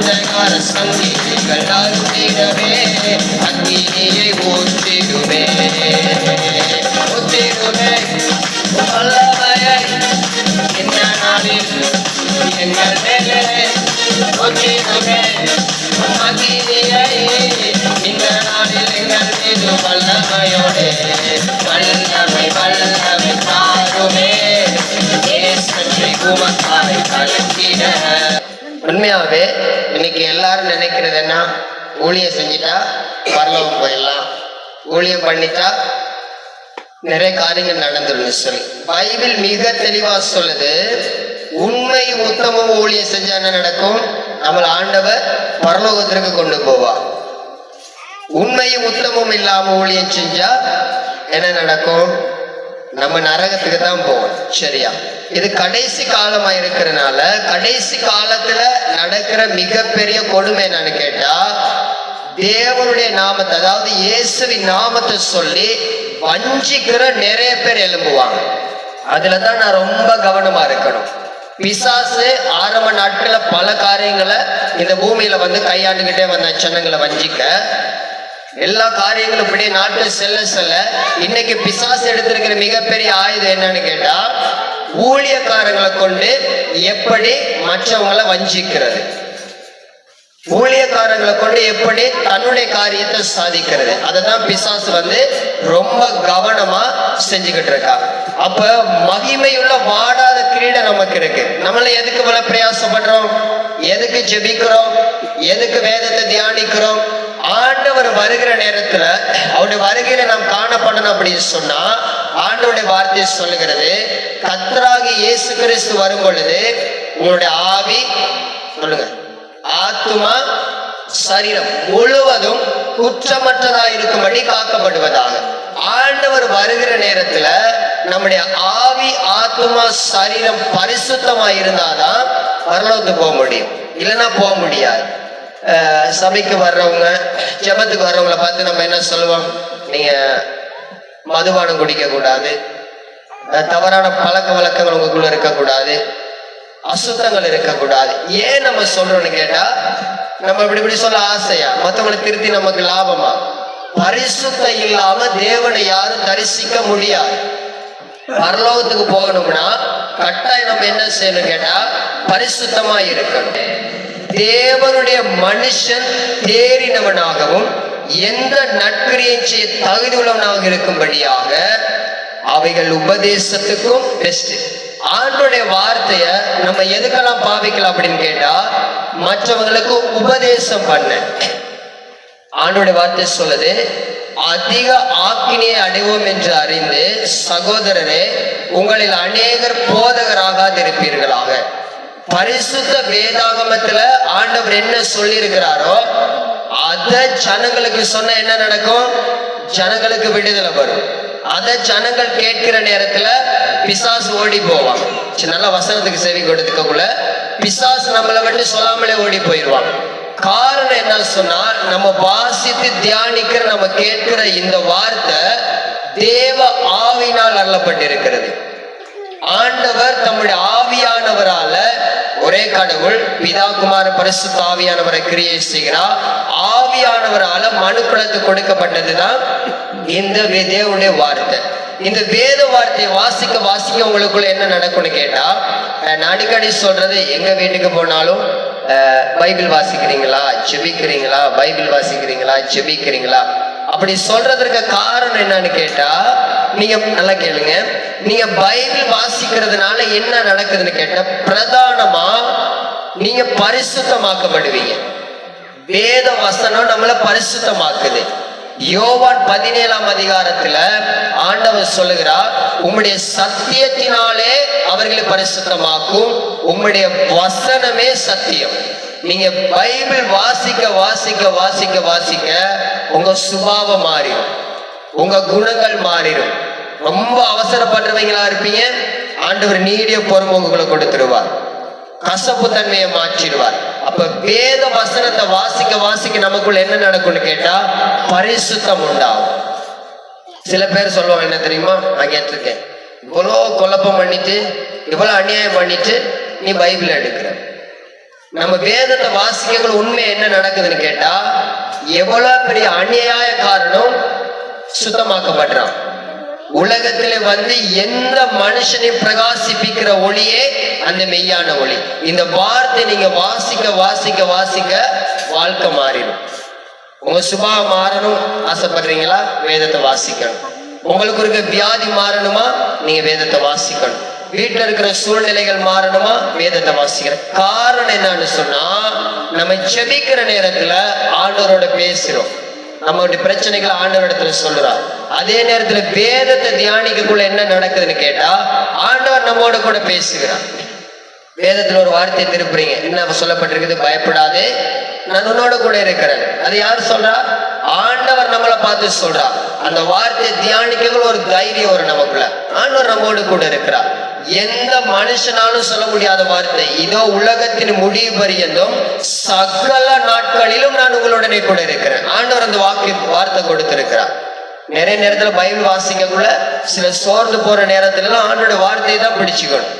அந்தகார சங்கிலிகள் அறுத்திடவே அக்கினியை ஊற்றிடுவே ஊற்றிடுவே வல்லமையை இந்த நாளில் எங்கள் மேலே ஊற்றிடுவே அக்கினியை இந்த நாளில் எங்கள் மீது வல்லமையோடு வல்லமை வல்லமை தாருமே உண்மையாவே இன்னைக்கு எல்லாரும் நினைக்கிறது என்ன, ஊழியம் செஞ்சிட்டா பரலோகம் போயிடலாம், ஊழியம் பண்ணிட்டா நிறைய காரியங்கள் நடந்துடும் சொல்லி. பைபிள் மிக தெளிவா சொல்லுது, உண்மை உத்தமும் ஊழியம் செஞ்சா என்ன நடக்கும், நம்மள ஆண்டவர் பரலோகத்திற்கு கொண்டு போவார். உண்மையும் உத்தமும் இல்லாம ஊழியம் செஞ்சா என்ன நடக்கும், நம்ம நரகத்துக்கு தான் போவோம். சரியா? இது கடைசி காலமா இருக்கிறதுனால கடைசி காலத்துல நடக்கிற மிகப்பெரிய கொடுமை என்னன்னு கேட்டா, தேவனுடைய நாமத்தை அதாவது இயேசுவின் நாமத்தை சொல்லி வஞ்சிக்கிற நிறைய பேர் எழும்புவாங்க. அதுலதான் நான் ரொம்ப கவனமா இருக்கணும். பிசாசு ஆரம்ப நாட்கள பல காரியங்களை இந்த பூமியில கையாண்டுகிட்டே வந்த ஜனங்களை வஞ்சிக்க, எல்லா காரியங்களும் இப்படியே நாட்கள் செல்ல செல்ல இன்னைக்கு பிசாசு எடுத்திருக்கிற மிகப்பெரிய ஆயுதம் என்னன்னு கேட்டா, ஊழியக்காரங்களை கொண்டு எப்படி மற்றவங்களை வஞ்சிக்கிறது, ஊழியக்காரங்களை கொண்டு எப்படி தன்னுடைய காரியத்தை சாதிக்கிறது. அததான் பிசாசு ரொம்ப கவனமா செஞ்சுக்கிட்டு இருக்கா. அப்ப மகிமையுள்ள வாடாத கிரீடம் நமக்கு இருக்கு. நம்மள எதுக்கு இவ்வளவு பிரயாசப்படுறோம், எதுக்கு ஜெபிக்கிறோம், எதுக்கு வேதத்தை தியானிக்கிறோம்? ஆண்டவர் வருகிற நேரத்துல அவருடைய வருகையில நாம் காணப்படணும் அப்படின்னு சொன்னா, ஆண்டவருடைய வார்த்தை சொல்லுகிறது, கர்த்தராகிய இயேசு கிறிஸ்து வரும் பொழுது உங்களுடைய ஆவி சொல்லுங்க ஆத்துமா சரீரம் முழுவதும் குற்றமற்றதா இருக்கும்படி காக்கப்படுவதாக. ஆண்டவர் வருகிற நேரத்துல நம்முடைய ஆவி ஆத்துமா சரீரம் பரிசுத்தமா இருந்தாதான் பரலோகத்துக்கு போக முடியும், இல்லைன்னா போக முடியாது. சபைக்கு வர்றவங்க ஜெபத்துக்கு வர்றவங்களை பார்த்து நம்ம என்ன சொல்லுவோம், நீங்க மதுபானம் குடிக்க கூடாது, தவறான பழக்க வழக்கங்கள் உங்களுக்குள்ள இருக்கக்கூடாது, அசுத்தங்கள் இருக்கக்கூடாது. ஏன் நம்ம சொல்றோம்னு கேட்டா, நம்ம இப்படி சொல்ல ஆசையா, மற்றவங்களை திருத்தி நமக்கு லாபமா? பரிசுத்தம் இல்லாம தேவனை யாரும் தரிசிக்க முடியாது. பரலோகத்துக்கு போகணும்னா கட்டாயம் நம்ம என்ன செய்யணும் கேட்டா, பரிசுத்தமா இருக்கணும். தேவனுடைய மனுஷன் தேறினவனாகவும் எந்த நற்கிரியை செய்ய தகுதி உள்ளவனாக இருக்கும்படியாக அவைகள் உபதேசத்துக்கும் பெஸ்ட். ஆண்டோடைய வார்த்தைய நம்ம எதுக்கெல்லாம் பாவிக்கலாம் அப்படின்னு கேட்டா, மற்றவங்களுக்கு உபதேசம் பண்ண. ஆண்டோடைய வார்த்தை சொல்லுது, அதிக ஆக்கினியை அடைவோம் என்று அறிந்து சகோதரரே உங்களில் அநேகர் போதகராகாது இருப்பீர்களாக. பரிசுத்த வேதாகமத்துல ஆண்டவர் என்ன சொல்லி இருக்கிறாரோ அத ஜனங்களுக்கு சொன்ன என்ன நடக்கும், ஜனங்களுக்கு விடுதலை வரும். அத ஜனங்கள் கேட்கிற நேரத்துல பிசாசு ஓடி போவாங்க. நல்ல வசனத்துக்கு செவி கொடுத்துக்கக்குள்ள பிசாசு நம்மளை விட்டு சொல்லாமலே ஓடி போயிடுவாங்க. காரணம் என்ன சொன்னா, நம்ம வாசித்து தியானிக்கிற நம்ம கேட்கிற இந்த வார்த்தை தேவ ஆவியினால் அருளப்பட்டிருக்கிறது. ஆண்டவர் தம்முடைய ஆவியானவரால, ஒரே கடவுள் பிதா குமார பரிசுத்த ஆவியானவரை கிரியை செய்கிறார். ஆவியானவரால மனுக்குலத்துக்கு கொடுக்கப்பட்டதுதான் இந்த தேவனுடைய வார்த்தை. இந்த வேத வார்த்தையை வாசிக்க வாசிக்க உங்களுக்குள்ள என்ன நடக்கும்னு கேட்டா, நான் அடிக்கடி சொல்றது, எங்க வீட்டுக்கு போனாலும் பைபிள் வாசிக்கிறீங்களா, ஜெபிக்கிறீங்களா, பைபிள் வாசிக்கிறீங்களா, ஜெபிக்கிறீங்களா அப்படி சொல்றதுக்கு காரணம் என்னன்னு கேட்டா, நீங்க நல்லா கேளுங்க, நீங்க பைபிள் வாசிக்கிறதுனால என்ன நடக்குதுன்னு கேட்டா, பிரதானமா நீங்க பரிசுத்தமாக்கப்படுவீங்க. வேத வசனம் நம்மள பரிசுத்தமாக்குது. யோவான் 17ஆம் அதிகாரத்துல ஆண்டவர் சொல்லுகிறார், உம்முடைய சத்தியத்தினாலே அவர்களை பரிசுத்தமாக்கும், உம்முடைய வசனமே சத்தியம். நீங்க பைபிள் வாசிக்க வாசிக்க வாசிக்க வாசிக்க உங்க சுபாவம் மாறிடும், உங்க குணங்கள் மாறிடும். ரொம்ப அவசரப்படுறவங்களா இருப்பீங்க, ஆண்டவர் நீடிய பொறுமை உங்களை கொடுத்துருவார், கசப்பு தன்மையை மாற்றிடுவார். அப்ப வேத வசனத்தை வாசிக்க வாசிக்க நமக்குள்ள என்ன நடக்கும்னு கேட்டா, பரிசுத்தம் உண்டாகும். சில பேர் சொல்லுவாங்க, என்ன தெரியுமா, நான் கேட்டிருக்கேன், இவ்வளோ குழப்பம் பண்ணிட்டு இவ்வளவு அநியாயம் பண்ணிட்டு நீ பைபிள் எடுக்கிற, நம்ம வேதத்தை வாசிக்கக்குள்ள உண்மை என்ன நடக்குதுன்னு கேட்டா, எவ்வளவு பெரிய அநியாய காரணம் சுத்தமாக்கப்படுறான். உலகத்துல வந்து எந்த மனுஷனையும் பிரகாசிப்பிக்கிற ஒளியே அந்த மெய்யான ஒளி. இந்த வார்த்தை நீங்க வாசிக்க வாசிக்க வாசிக்க வாழ்க்கை மாறிடும். உங்க சுபாவம் மாறணும் ஆசைப்படுறீங்களா? வேதத்தை வாசிக்கணும். உங்களுக்கு இருக்க வியாதி மாறணுமா? நீங்க வேதத்தை வாசிக்கணும். வீட்டுல இருக்கிற சூழ்நிலைகள் மாறணுமா? வேதத்தை வாசிக்கிற காரணம் என்னன்னு சொன்னா, நம்ம ஜெபிக்கிற நேரத்துல ஆண்டவரோட பேசுறோம், நம்மளுடைய பிரச்சனைகளை ஆண்டவரிடத்துல சொல்றா. அதே நேரத்துல வேதத்தை தியானிக்கக்குள்ள என்ன நடக்குதுன்னு கேட்டா, ஆண்டவர் நம்மோட கூட பேசுகிறார். வேதத்துல ஒரு வார்த்தையை திருப்புறீங்க, என்ன சொல்லப்பட்டிருக்குது? பயப்படாதே, நான் உன்னோட கூட இருக்கிறேன். அது யாரு சொல்றா? ஆண்டவர் நம்மளை பார்த்து சொல்றா. அந்த வார்த்தையை தியானிக்கக்குள்ள ஒரு தைரியம் வரும் நமக்குள்ள. ஆண்டவர் நம்மோடு கூட இருக்கிறார். எந்த மனுஷனாலும் சொல்ல முடியாத வார்த்தை, இதோ உலகத்தின் முடிவு பரியந்தும் சகல நாட்களிலும் நான் உங்களுடனே கூட இருக்கிறேன். ஆண்டவர் அந்த வார்த்தை கொடுத்திருக்கிறார். நிறைய நேரத்துல பைபிள் வாசிக்கக்குள்ள சில சோர்ந்து போற நேரத்துல எல்லாம் ஆண்டோட வார்த்தையை தான் பிடிச்சுக்கணும்.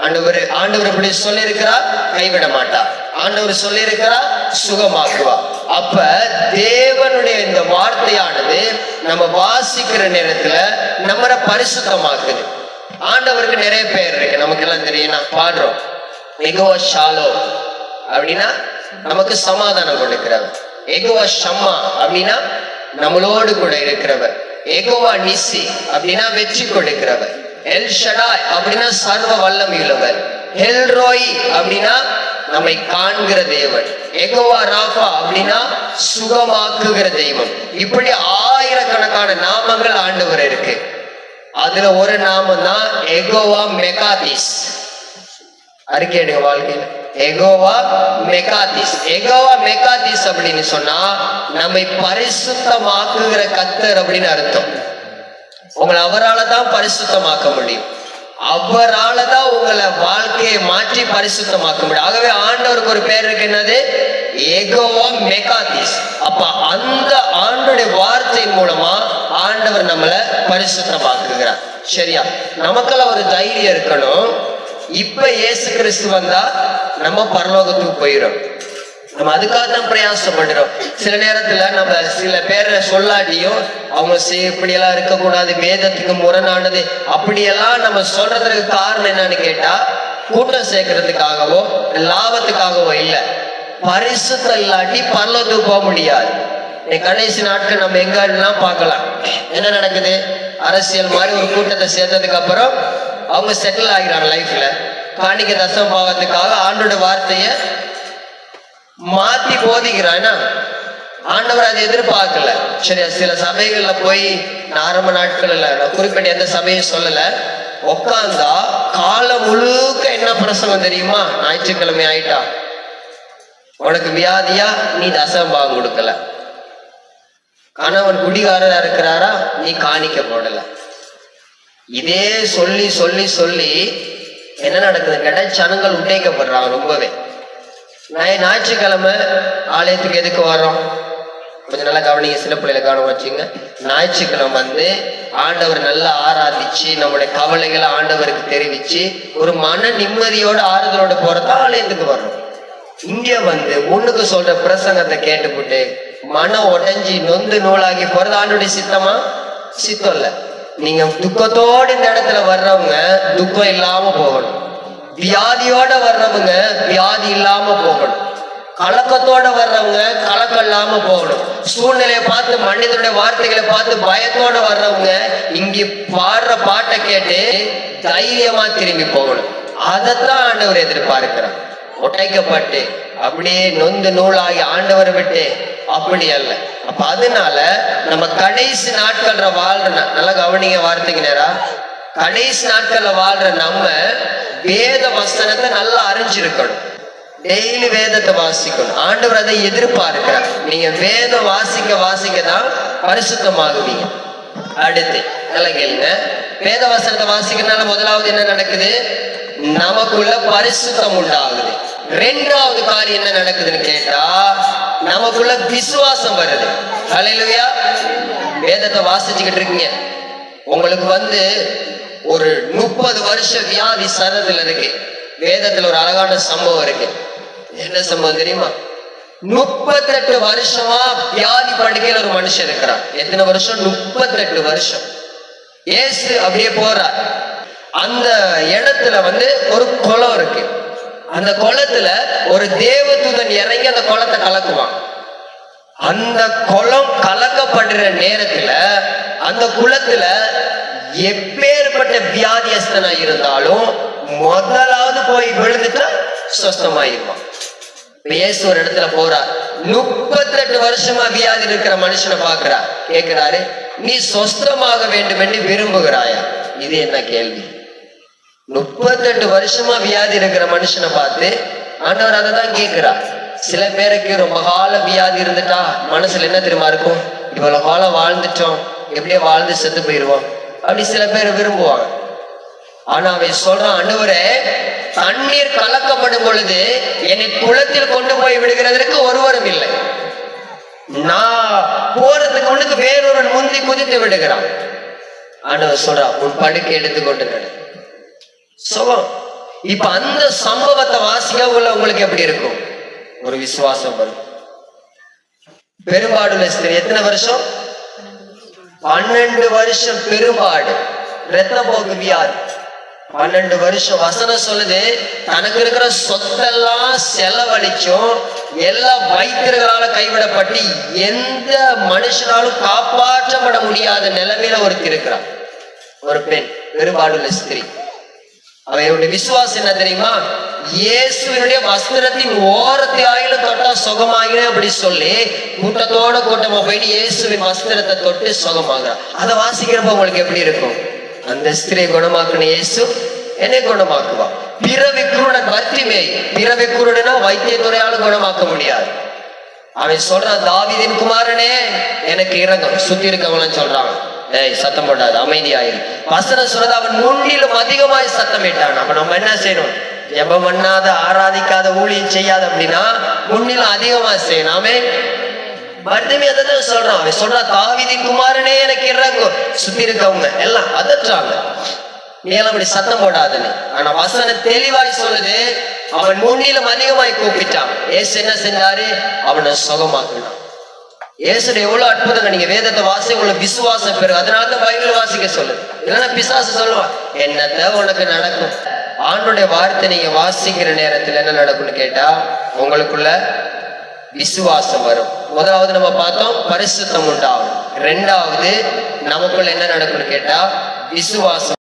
ஆண்டவர் இப்படி சொல்லி இருக்கிறார், கைவிட மாட்டா. ஆண்டவர் சொல்லி இருக்கிறார், சுகமாக்குவா. அப்ப தேவனுடைய இந்த வார்த்தையானது நம்ம வாசிக்கிற நேரத்துல நம்மள பரிசுத்தமாக்குது. ஆண்டவருக்கு நிறைய பேர் இருக்கு, நமக்கு எல்லாம் தெரியும். நான் பாடுறோம், எகோவா ஷாலோம் அப்படின்னா நமக்கு சமாதானம் கொடுக்கிறவர். எகோவா ஷம்மா அப்படின்னா நம்மளோடு கூட இருக்கிறவர். எகோவா நிசி அப்படின்னா வெற்றி கொடுக்கிறவர். எல் ஷடாய் அப்படின்னா சர்வ வல்லமையுள்ளவர். எல் ரோய் அப்படின்னா நம்மை காண்கிற தேவன். எகோவா ராஃபா அப்படின்னா சுகமாக்குகிற தெய்வம். இப்படி ஆயிரக்கணக்கான நாமங்கள் ஆண்டவர் இருக்கு. அதுல ஒரு நாமம் தான் எகோவா மெகாதிஸ். அறிக்கையிடுங்க வாழ்க்கையில், எகோவா மெகாதிஸ். எகோவா மெகாதிஸ் அப்படின்னு சொன்னா நம்மை பரிசுத்தமாக்குகிற கர்த்தர் அப்படின்னு அர்த்தம். உங்களை அவரால தான் பரிசுத்தமாக்க முடியும். அவரால தான் உங்களை வாழ்க்கையை மாற்றி பரிசுத்தமாக்க முடியும். ஆகவே ஆண்டவருக்கு ஒரு பேர் இருக்கு, என்னது? எகோவா மெகாதிஸ். அப்ப அந்த ஆண்டோடைய வார்த்தையின் மூலமா ஆண்டவர் நம்மளை பரிசுத்தமாக்குகிறார். சரியா? நமக்கெல்லாம் ஒரு தைரியம் இருக்கணும். இப்ப இயேசு கிறிஸ்து வந்தா நம்ம பரலோகத்துக்கு போயிடும். நம்ம அதுக்காக தான் பிரயாசப்படுறோம். சில நேரத்துல நம்ம சில பேரை சொல்லாட்டியும் அவங்க இப்படி எல்லாம் இருக்கக்கூடாது, வேதத்துக்கு முரணானது அப்படியெல்லாம் நம்ம சொல்றதுக்கு காரணம் என்னன்னு கேட்டா, கூட்டம் சேர்க்கறதுக்காகவோ லாபத்துக்காகவோ இல்ல. பரிசுத்தம் இல்லாட்டி பரலோகத்துக்கு போக முடியாது. கடைசி நாட்கள் நம்ம எங்கெல்லாம் பார்க்கலாம், என்ன நடக்குது? அரசியல் மாதிரி ஒரு கூட்டத்தை சேர்த்ததுக்கு அப்புறம் அவங்க செட்டில் ஆகிறாங்க லைஃப்ல. காணிக்க தசம் பாவத்துக்காக ஆண்டோட வார்த்தைய மாத்தி போதிக்கிறான். ஆண்டவர் அதை எதிர்பார்க்கல. சரியா? சில சபைகள்ல போய் ஆரம்ப நாட்கள் இல்ல, நான் குறிப்பிட்ட எந்த சபையும் சொல்லல, உட்காந்தா காலம் முழுக்க என்ன பிரசங்கம் தெரியுமா? ஞாயிற்றுக்கிழமை ஆயிட்டா உனக்கு வியாதியா, நீ தசம்பாகம் கொடுக்கல. கணவன் குடிகாரரா இருக்கிறாரா, நீ காணிக்க போடல. இதே சொல்லி சொல்லி சொல்லி என்ன நடக்குது கேட்டா, ஜனங்கள் உடைக்கப்படுறாங்க ரொம்பவே. ஞாயிற்றுக்கிழமை ஆலயத்துக்கு எதுக்கு வர்றோம்? கொஞ்சம் நல்லா கவனிங்க, சில பிள்ளைகளை கவனம் வச்சுங்க. ஞாயிற்றுக்கிழமை வந்து ஆண்டவர் நல்லா ஆராதிச்சு நம்முடைய கவலைகளை ஆண்டவருக்கு தெரிவிச்சு ஒரு மன நிம்மதியோட ஆறுதலோட போறதா ஆலயத்துக்கு வர்றோம். இங்க வந்து ஒண்ணுக்கு சொல்ற பிரசங்கத்தை கேட்டுப்புட்டு மனம் உடைஞ்சி நொந்து நூலாகி போறது ஆண்டுடைய சித்தமா? சித்தம் இல்ல. நீங்க துக்கத்தோடு இந்த இடத்துல வர்றவங்க துக்கம் இல்லாம போகணும். வியாதியோட வர்றவங்க வியாதி இல்லாம போகணும். கலக்கத்தோட வர்றவங்க கலக்கம் இல்லாம போகணும். சூழ்நிலையை பார்த்து, மனிதனுடைய வார்த்தைகளை பார்த்து பயத்தோட வர்றவங்க இங்க பாடுற பாட்டை கேட்டு தைரியமா திரும்பி போகணும். அதைத்தான் ஆண்டவர் எதிர்பார்க்கிறார். ஒட்டைக்கப்பட்டு அப்படியே நொந்து நூலாகி ஆண்டவரை விட்டு அப்படி அல்ல. அப்ப அதனால நம்ம கடைசி நாட்கள்ல வாழ்ற, நல்லா கவனிங்க வார்த்தைக்கு நேரா, கடைசி நாட்கள்ல வாழ்ற நம்ம வேத வசனத்தை நல்லா அறிஞ்சிருக்கணும். டெய்லி வேதத்தை வாசிக்கணும். ஆண்டவர் அதை எதிர்பார்க்கிறார். நீங்க வேதம் வாசிக்க வாசிக்க தான் பரிசுத்தமாகுவீங்க. அடுத்து நல்லா கேளுங்க, வேத வசனத்தை வாசிக்கிறதுனால முதலாவது என்ன நடக்குது? நமக்குள்ள பரிசுத்தம் உண்டாகுது. ரெண்டாவது காரியம் என்ன நடக்குதுன்னு கேட்டா, நமக்குள்ள விசுவாசம் வருது. ஹல்லேலூயா. வேதத்தை வாசிச்சுக்கிட்டு இருக்கீங்க, உங்களுக்கு வந்து ஒரு 30 வருஷ வியாதி சரதுல இருக்கு. வேதத்துல ஒரு அழகான சம்பவம் இருக்கு. என்ன சம்பவம் தெரியுமா? 38 வருஷமா வியாதி படுக்கையில் ஒரு மனுஷன் இருக்கிறார். எத்தனை வருஷம்? 38 வருஷம். இயேசு அப்படியே போறார். அந்த இடத்துல ஒரு குளம் இருக்கு. அந்த குளத்துல ஒரு தேவதூதன் இறங்கி அந்த குளத்தை கலக்குவான். அந்த குளம் கலக்கப்படுற நேரத்துல அந்த குளத்துல எப்பேற்பட்ட வியாதியஸ்தனா இருந்தாலும் முதலாவது போய் விழுந்துட்டா சொஸ்தமாயிருவான். இயேசு ஒரு இடத்துல போறார். 38 வருஷமா வியாதி இருக்கிற மனுஷனை பாக்குறார். கேட்கிறாரு, நீ சொஸ்தமாக வேண்டும் என்று விரும்புகிறாயா? இது என்ன கேள்வி? 38 வருஷமா வியாதி இருக்கிற மனுஷனை பார்த்து ஆண்டவர் அதை தான் கேட்கிறார். சில பேருக்கு ரொம்ப கால வியாதி இருந்துட்டா மனசுல என்ன தெரியுமா இருக்கும்? இவ்வளவு காலம் வாழ்ந்துட்டோம், எப்படியே வாழ்ந்து செத்து போயிருவோம் அப்படி சில பேர் விரும்புவாங்க. ஆனா அவன் சொல்றான், ஆண்டவரே, தண்ணீர் கலக்கப்படும் பொழுது என்னை குளத்தில் கொண்டு போய் விடுகிறதற்கு ஒருவரும் இல்லை. நான் போறதுக்கு உனக்கு வேறொரு முந்தி குதித்து விடுகிறான். ஆண்டவர் சொல்றான், உன் படுக்கை எடுத்துக்கொண்டு நடு. சுகம். இப்ப அந்த சம்பவத்தை வாசிக்க உங்களுக்கு எப்படி இருக்கும்? ஒரு விசுவாசம் வரும். பெரும்பாடுள்ள ஸ்திரீ எத்தனை வருஷம்? 12 வருஷம் பெரும்பாடு, இரத்த போக்கு வியாதி. 12 வருஷம். வசனம் சொல்லுது, தனக்கு இருக்கிற சொத்தெல்லாம் செலவழிச்சும் எல்லா வைத்தியர்களால கைவிடப்பட்டு எந்த மனுஷனாலும் காப்பாற்றப்பட முடியாத நிலைமையில ஒருத்தி இருக்கிறார். ஒரு பெண், பெரும்பாடுள்ள ஸ்திரீ. அவையுடைய விசுவாசம் என்ன தெரியுமா? இயேசுவினுடைய வஸ்திரத்தின் ஓரத்தை ஆயில தொட்டா சுகமாகினே அப்படி சொல்லி கூட்டத்தோட கூட்டமா போயிட்டு இயேசுவின் வஸ்திரத்தை தொட்டு சுகமாகிறார். அதை வாசிக்கிறப்ப உங்களுக்கு எப்படி இருக்கும்? அந்த ஸ்திரியை குணமாக்குன இயேசு என்னை குணமாக்குவா. பிறவி குருடன் பர்த்திமேய். பிறவி குருடனா வைத்தியத்துறையால குணமாக்க முடியாது. அவன் சொல்றான், தாவீதின் குமாரனே எனக்கு இறங்கும். சுத்தி இருக்கவங்க சொல்றாங்க, ஏய் சத்தம் போடாது, அமைதியாயிரு. வசனம் சொல்றது, அவன் முன்னிலும் அதிகமாய் சத்தமிட்டான். அப்ப நம்ம என்ன செய்யணும்? ஜெபம் பண்ணாத, ஆராதிக்காத, ஊழியம் செய்யாத அப்படின்னா முன்னிலும் அதிகமா செய்யணும். ஆமென். பர்த்திமி அதான் சொல்றான். அவன் சொல்றான், தாவீதின் குமாரனே எனக்கு இறங்கும். சுத்தி இருக்கவங்க எல்லாம் அதற்றாங்க, நீ எல்லாம் அப்படி சத்தம் போடாதுன்னு. ஆனா வசனம் தெளிவாய் சொல்லுது, அவன் முன்னிலும் அதிகமாய் கூப்பிட்டான். ஏசு என்ன செஞ்சாரு? அவனை சுகமாக்கினான். ஏசுடைய எவ்வளவு அற்புதங்க. நீங்க வேதத்தை வாசி, உங்களுக்கு விசுவாசம் பெறும். அதனாலதான் பைபிள் வாசிக்க சொல்லுது. இல்லைன்னா பிசாசு சொல்லுவான், என்னத்த உனக்கு நடக்கும். ஆண்டோடைய வார்த்தை நீங்க வாசிக்கிற நேரத்துல என்ன நடக்கும்னு கேட்டா உங்களுக்குள்ள விசுவாசம் வரும். முதலாவது நம்ம பார்த்தோம், பரிசுத்தம் உண்டாகும். 2வது நமக்குள்ள என்ன நடக்கும்னு கேட்டா விசுவாசம்.